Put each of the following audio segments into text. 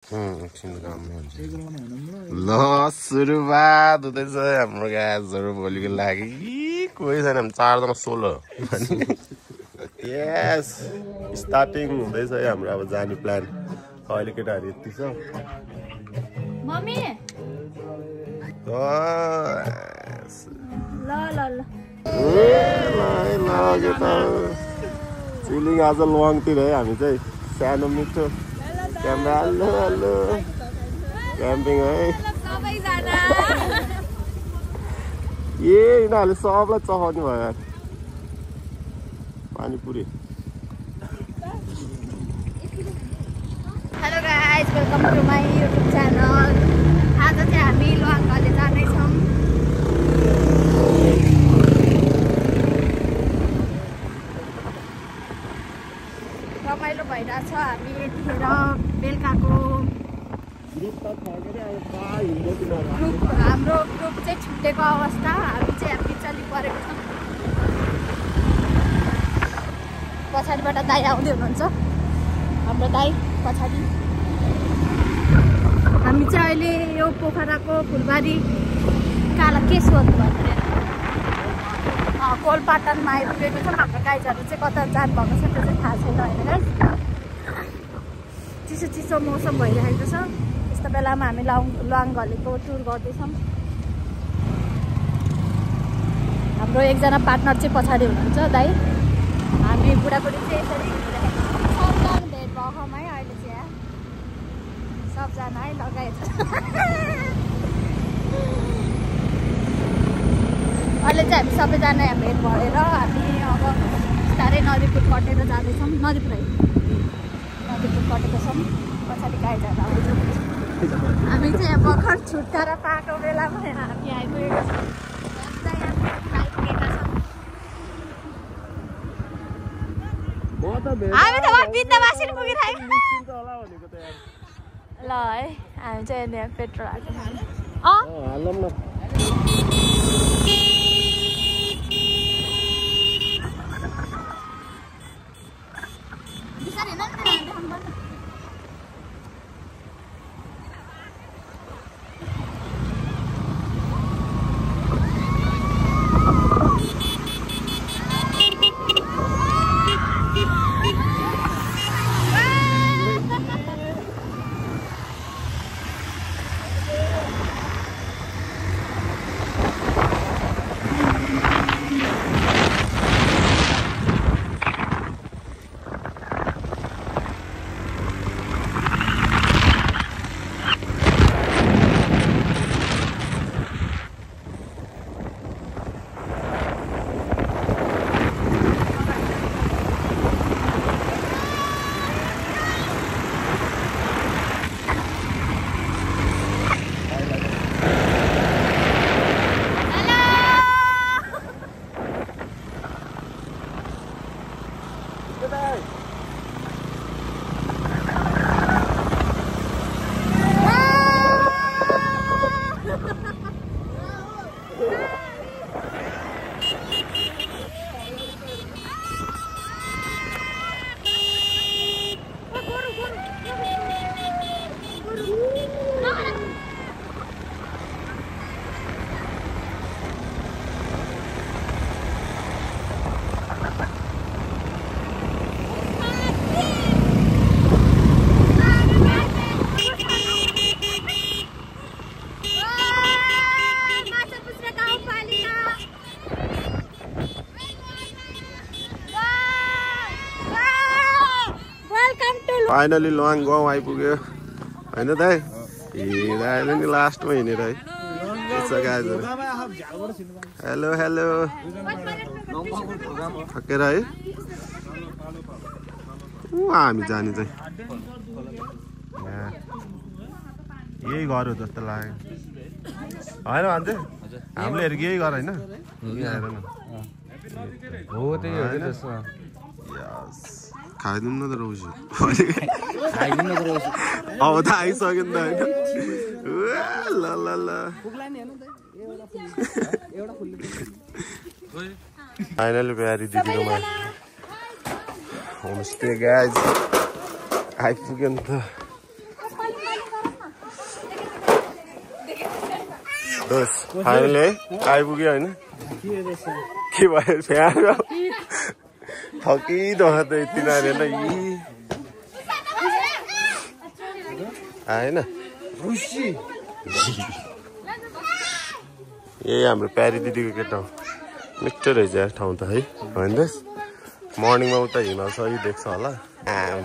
ल सुरुवात हुँदैछ हाम्रो गाजहरू भोलिको लागि कोही छैन 4 जना 16 यस स्टार्टिङ हुँदैछ हाम्रो अब जाने प्लान अहिले केटाहरू यति छ मम्मी चिलिङ आज लङतिर है हामी चाहिँ सानो मिठो क्यामेरा हेलो क्याम्पिङ है यिनीहरूले सबलाई चखाउने भयो यार panipuri hello guys welcome to my YouTube channel आज चाहिँ हामी लुवाङघले जाँदैछौँ रमाइलो भइरहेछ हामी यतिखेर बेलुकाको हाम्रो ग्रुप चाहिँ छुट्टेको अवस्था हामी चाहिँ बिचली परेको छौँ पछाडिबाट दाइ आउँदै हुनुहुन्छ हाम्रो दाइ पछाडि हामी चाहिँ अहिले यो पोखराको फुलबारी काला केशवर भनेर कोलपाटनमा आइपुगेको छौँ हाम्रो गाइजहरू चाहिँ कता जानुभएको छ त्यो चाहिँ थाहा छैन होइन गाइज चिसो चिसो मौसम भइरहेको छ यस्तो बेलामा हामी लुवाङघलेको टुर गर्दैछौँ हाम्रो एकजना पार्टनर चाहिँ पछाडि हुनुहुन्छ दाइ हामी बुढाबुढी चाहिँ यसरी सबजना भेट भएकोमा है अहिले चाहिँ सबजना है लगाएछ अहिले चाहिँ हामी सबैजना भेट भएर हामी अब बिस्तारै नदीपुर कटेर जाँदैछौँ नदीपुर कटेको छौँ पछाडि गाइजहरू आउँछौँ हामी चाहिँ भर्खर छुट्टाएर पाएको बेलामा हामी आइपुगेको छौँ हामी त बिन्दवासी पुगिरहेको ल है हामी चाहिँ यहाँ पेट्रोल हाल्छौँ फाइनली लुवाङ गाउँ आइपुग्यो होइन दाइ हिँडायो नि लास्टमा हिँडेर है हेलो हेलो थकेर है हामी जाने चाहिँ यही घर हो जस्तो लाग्यो होइन भन्छ हामीले हेरेको यही घर होइन खाइदिउँ न त रौसी अब त आइसक्यो नि त होइन ल ल ल फाइनली प्यारी दिदीकोमा होमस्टे गाइज आइपुग्यो नि त फाइनली आइपुग्यो होइन के भयो फ्यान थकिदो त यति नानीहरूलाई आएन यही हाम्रो प्यारी दिदीको केटा हो मिठो रहेछ यार ठाउँ त है होइन मर्निङमा उता हिमाल सही देख्छ होला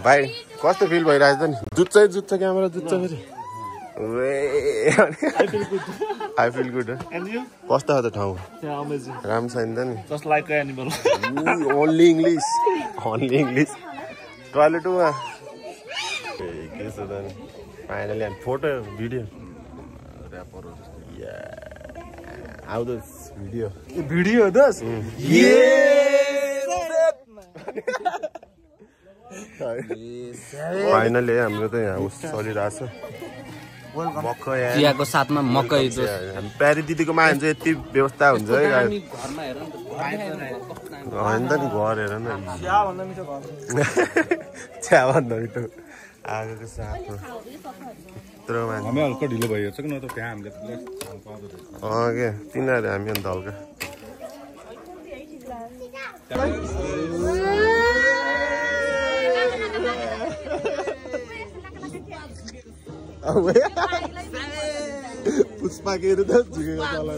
भाइ कस्तो फिल भइरहेछ नि जुत्छ क्यामेरा जुत्छ फेरि आई फिल गुड कस्तो छ त ठाउँ राम्रो छ नि त नि ओन्ली इङ्ग्लिस टोयलेटमा के छ त नि फाइनली हामी फोटो भिडियो आउँदैछ भिडियो दस फाइनली हाम्रो त यहाँ उस चलिरहेछ चियाको साथमा मकै हामी प्यारी दिदीकोमा आयो भने चाहिँ यति व्यवस्था हुन्छ है होइन त नि घर हेर न चिया भन्दा मिठो आगोको साथमा यत्रो मान्छे हल्का ढिलो भइहाल्छ कि न त त्यहाँ हामीले के तिनीहरू हामी अन्त हल्का पुष्पाकेहरू त झुकेको तल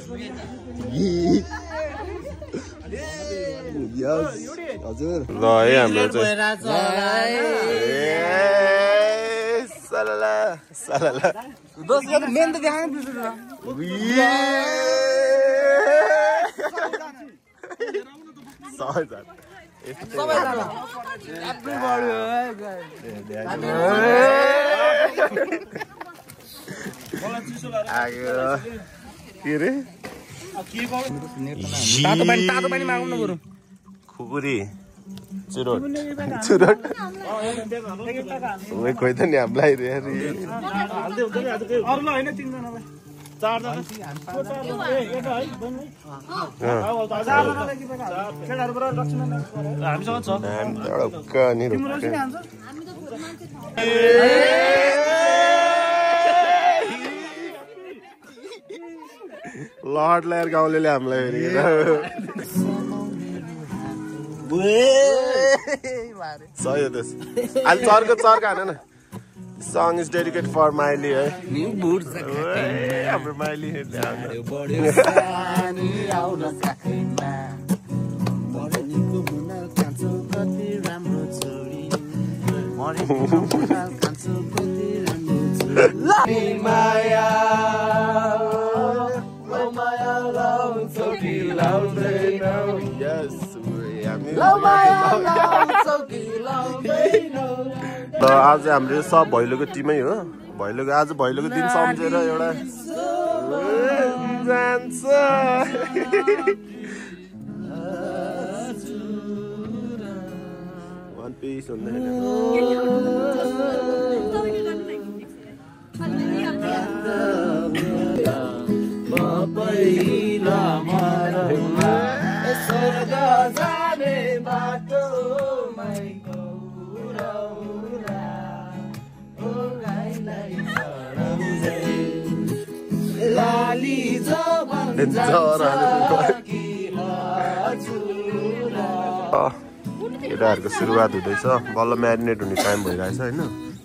हजुर ल है हाम्रो चाहिँ के रे खुकुरी चुरोट खोइ त नि हामीलाई लहट ल्याएर गाउँले हामीलाई सही हो त्यस अहिले चर्का हान न song is dedicated for Miley है हाम्रो Miley आज हाम्रो सब भैलोको टिमै हो भैलोको आज भैलोको दिन सम्झेर एउटा जान्छ वान पिस केटाहरूको सुरुवात हुँदैछ बल्ल म्यारिनेट हुने टाइम भइरहेछ होइन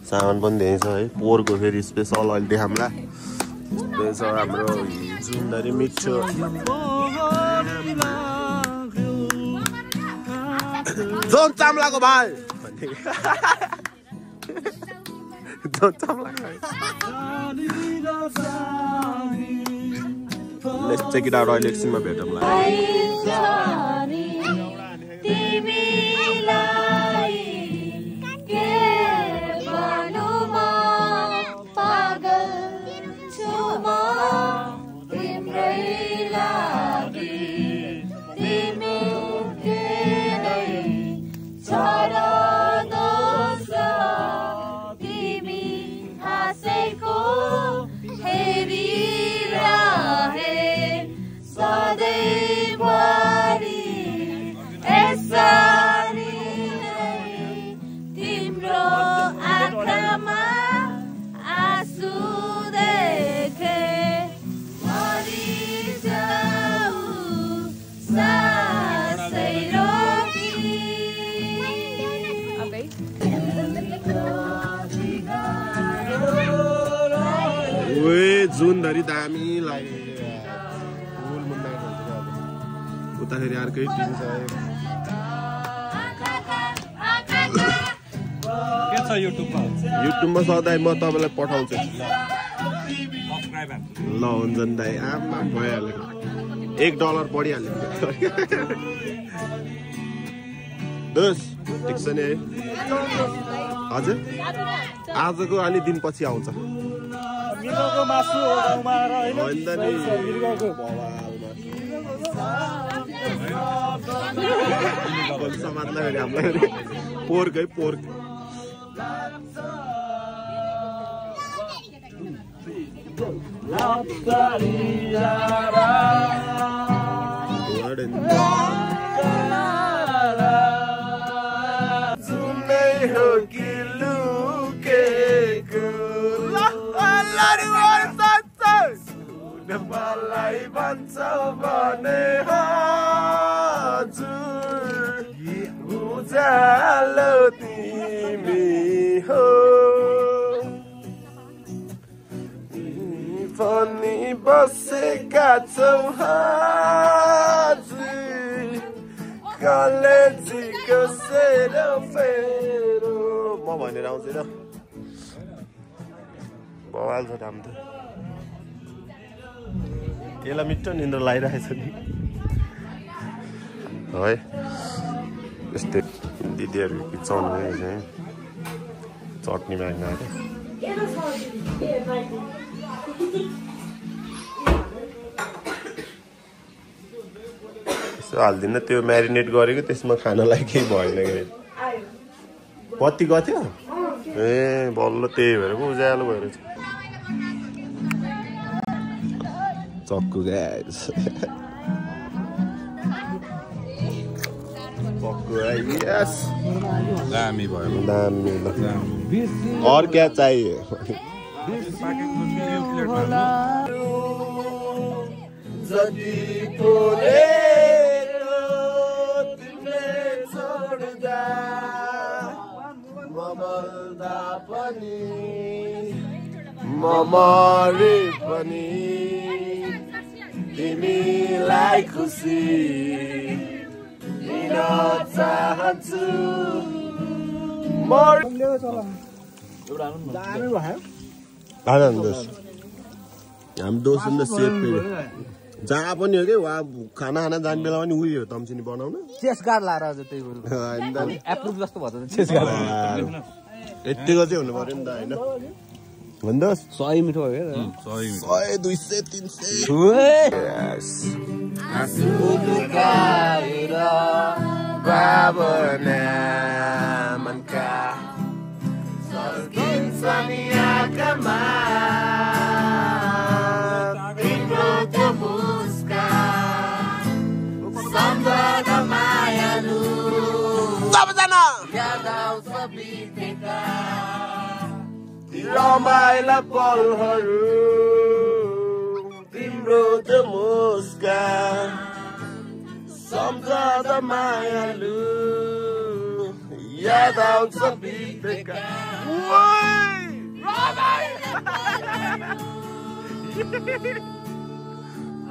सामान पनि दिएछ है पोरको फेरि स्पेसल अहिले देखाउँला दिएछ हाम्रो जुनदारी मिठो जोन चाम्लाको भाइ John चाम्लाको Let's check it out. I'll एकछिनमा भेटौँला सधैँभरि ओए जुनधरि दामी लाग्यो फुल मुन्नाएको हुन्छ क्या अब उताखेरि अर्कै टिम छ के छ युट्युबमा सधैँ म तपाईँलाई पठाउँछु ल हुन्छ नि दाइ आमा भइहाल्यो $1 बढिहाल्यो दोस ठिक छ नि है हजुर आजको अलि दिनपछि आउँछ समाजलाई हामीलाई पोर्क है पोर्क मलाई भन्छ भने हजुर उज्यालो तिमी हो पनि बसेका छौ हजुर कलेजीको सेरोफेरो म भनेर आउँछु र बवाल छ दाम त यसलाई मिठो निन्द्रा लागिरहेछ नि है यस्तै दिदीहरू किचाउनु चाहिँ चटनी माग्न आएर यसो हालिदिनु त्यो म्यारिनेट गरेको त्यसमा खानलाई केही भएन कि कति गथ्यो ए बल्ल त्यही भएर पो उज्यालो भएर चक्कु गाइस चक्कु यस दामी भयो दामी और क्या चाहिए जति पोलेको तिमीले छोड्दा ममल्दा पनि ममरे पनि तिमीलाई खुसी दिन चाहन्छु हामी दोस्त सेफ जहाँ पनि हो कि वा खाना जाने बेला पनि उयो तम्सिनी बनाउनु चेस गार्ड लाएर आज त्यही एप्रुभ जस्तो भयो चेस गार्ड यतिको चाहिँ हुनु पर्यो नि त होइन भन्नुहोस् 100 मिठो हो 100 200 300 भावना मनका सर्किन्छ नि आँखामा तिम्रो त्यो मुस्कान सम्झना मायालु सबजना याद आउँछ बितेका रमाइला पलहरू तिम्रो त्यो मुस्कान सम्झदा मायालु याद आउँछ बितेका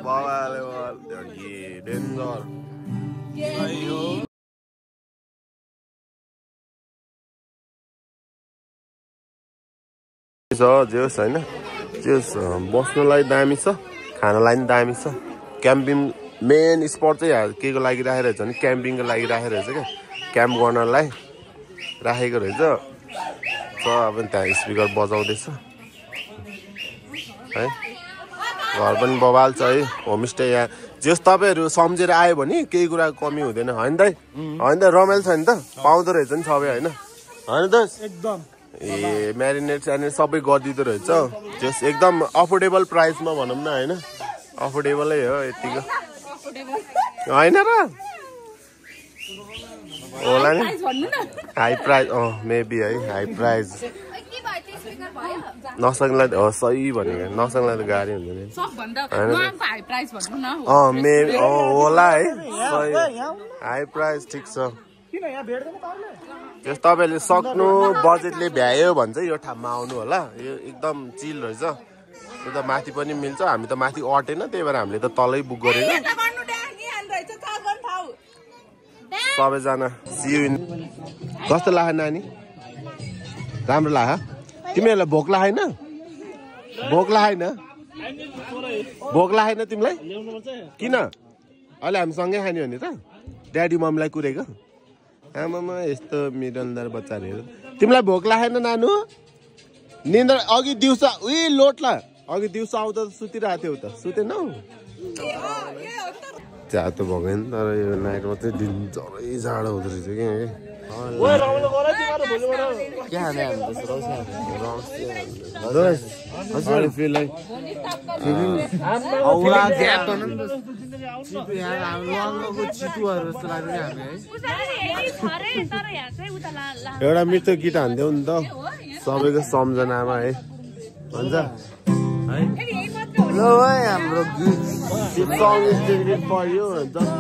बाबाले डेन्जर जेस होइन जेस बस्नुलाई दामी छ खानालाई पनि दामी छ क्याम्पिङ मेन स्पट चाहिँ के को लागि राखेको रहेछ भने क्याम्पिङको लागि राखेको रहेछ क्या क्याम्प गर्नलाई राखेको रहेछ अब त्यहाँ स्पिकर बजाउँदैछ है घर पनि बवाल छ है होमस्टे यहाँ जेस तपाईँहरू सम्झेर आयो भने केही कुराको कमी हुँदैन होइन त रमाइलो छ नि त पाउँदो रहेछ नि सबै होइन होइन त एकदम ए म्यारिनेट स्यारिनेट सबै गरिदिँदो रहेछ जस एकदम अफोर्डेबल प्राइसमा भनौँ न होइन अफोर्डेबलै हो यतिको होइन र होला नि हाई प्राइस मेबी है हाई प्राइस नसक्ला सही भनेको नसक्ला त गाडी हुँदैन मेबी होला है सही हाई प्राइस ठिक छ त्यस तपाईँले सक्नु बजेटले भ्यायो भने चाहिँ यो ठाउँमा आउनु होला यो एकदम चिल रहेछ त्यो त माथि पनि मिल्छ हामी त माथि अटेन त्यही भएर हामीले त तलै बुक गरेको सबैजना कस्तो लाग्यो नानी राम्रो लाग्यो तिमीहरूलाई भोक लागेन तिमीलाई किन अहिले हामी सँगै खाने हो नि त ड्याडी मम्मीलाई कुरेको आमामा यस्तो मिडलदार बच्चाहरू तिमीलाई भोक लागेन नानु निन्द्रा अघि दिउँसो उही लोटला अघि दिउँसो आउँदा सुतिरहेको थियौ त सुतेनौ चिया त भएको नि तर यो नाइटमा चाहिँ दिन जरै जाडो हुँदो रहेछ एउटा मिठो गीत हान्थ्यौ नि त सबैको सम्झनामा है भन्छ Hello, हाम्रो गीत This song is dedicated for you. Just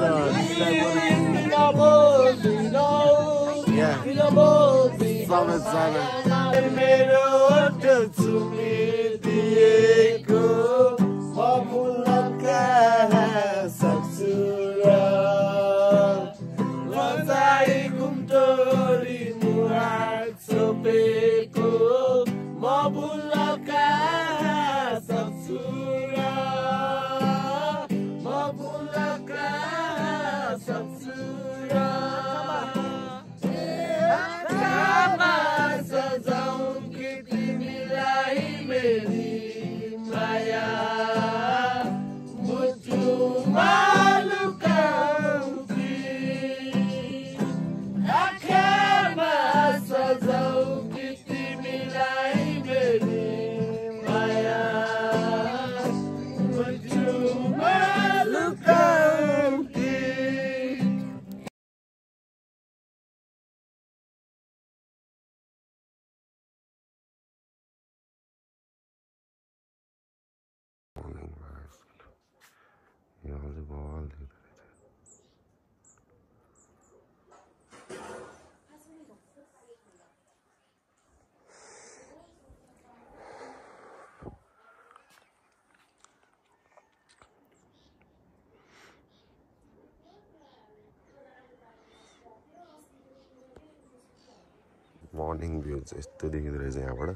morning view चाहिँ यस्तो देखिँदो रहेछ यहाँबाट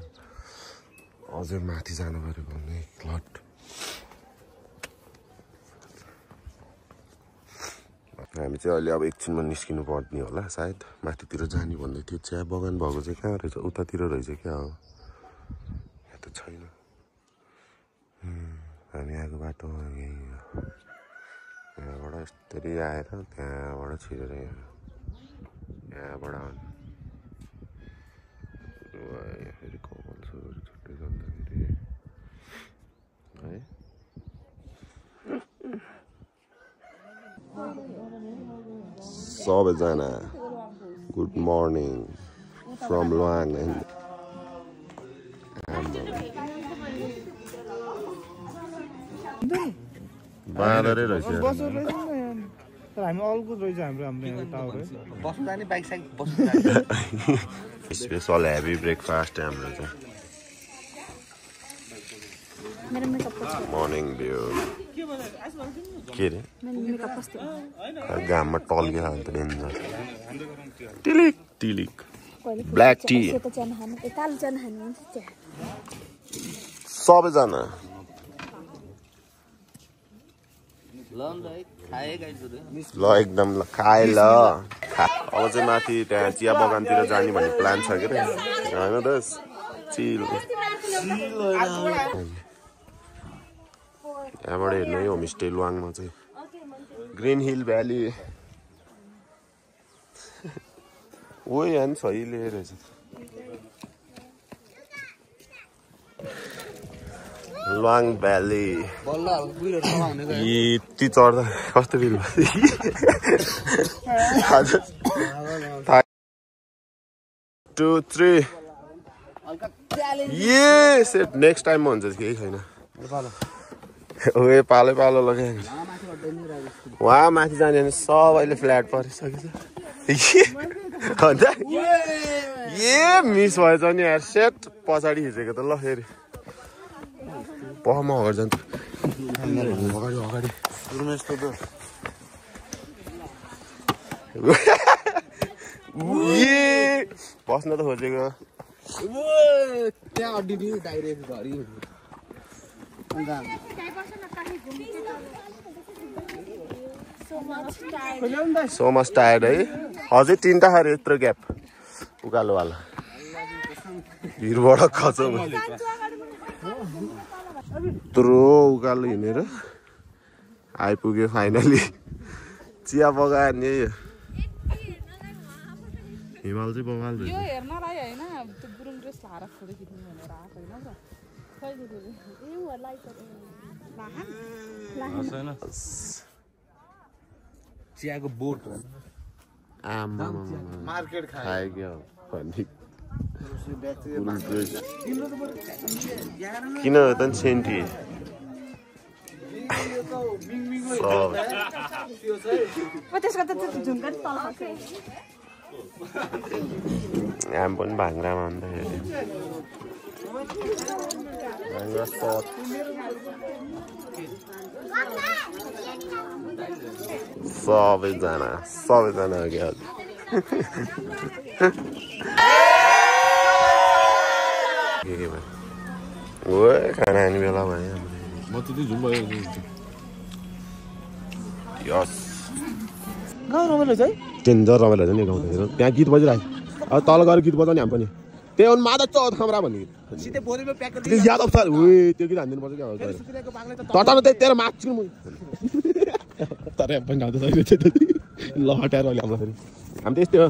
अझै माथि जानु पर्यो भन्ने क्लट हामी चाहिँ अहिले अब एकछिनमा निस्किनु पर्ने होला सायद माथितिर जाने भन्दै थियो चिया बगान भएको चाहिँ कहाँ रहेछ उतातिर रहेछ क्या हो यहाँ त छैन हामी आएको बाटो यही हो यहाँबाट यस्तरी आएर त्यहाँबाट छिरेर यहाँबाट फेरि कपाल सुरु छुट्टै जाँदाखेरि है सबैजना गुड मर्निङ फ्रम लुआङ एन्ड बाँदरै रहेछ हामी अलको रहेछ हाम्रो टावर बस्नु जाने बाइक साइक बस्नु स्पेसल हेभी ब्रेकफास्ट हाम्रो चाहिँ मर्निङ भ्यू के अरे घाममा टल्किएर अन्त डेन्जर टिलिक टिलिक ब्ल्याक टी सबैजना ल एकदम ल खाए ल अब चाहिँ माथि त्यहाँ चिया बगानतिर जाने भन्ने प्लान छ के होइन दस चिल यहाँबाट हेर्नु है होमस्टे लुआङमा चाहिँ ग्रिन हिल भ्याली ओ यहाँ छ लिएर रहेछ लुआङ भ्याली यति चढ्दा कस्तो फिल भयो 2 3 यस नेक्स्ट टाइममा हुन्छ केही छैन ओए पालो पालो लगाएको वहाँ माथि जाने भने सबैले फ्ल्याट परिसकेछ अन्त ए मिस भएछ नि यार सेट पछाडि खिचेको त ल फेरि म अगाडि जान्छु अगाडि बस्न त खोजेको त्यहाँ अड्डी दियो डाइरेक्ट घरि सो मच टायर्ड है अझै 3टा खरे यत्रो ग्याप उकालोवाला भिरबाट खचो यत्रो उकालो हिँडेर आइपुग्यो फाइनली चिया बगायो नि हिमाल चाहिँ बगाल यो हेर्नलाई हैन त्यो गुरुङ ड्रेस लाएर फोटो खिच्नु भनेर आएको हैन त चियाको बोट आमा मार्केट खायो किन त सेन्टी त्यसको त झुम्का तल आम पनि भाङ्रामा अन्त सबैजना अघि खाना खाने बेला भयो म त झुम भयो डेन्जर रमाइलो हुन्छ नि गाउँदाखेरि त्यहाँ गीत बजिरहेको अब तल गएर गीत बजाउने हामी पनि त्यही हो मादा चौथ खामरा भन्ने गीत याद आउँछ त्यो गीत हानिदिनु पर्छ क्या तर तेरो माग्छु म तर पनि गाउँछ ल हटाएर अहिले हाम्रो फेरि हामी त यस्तै हो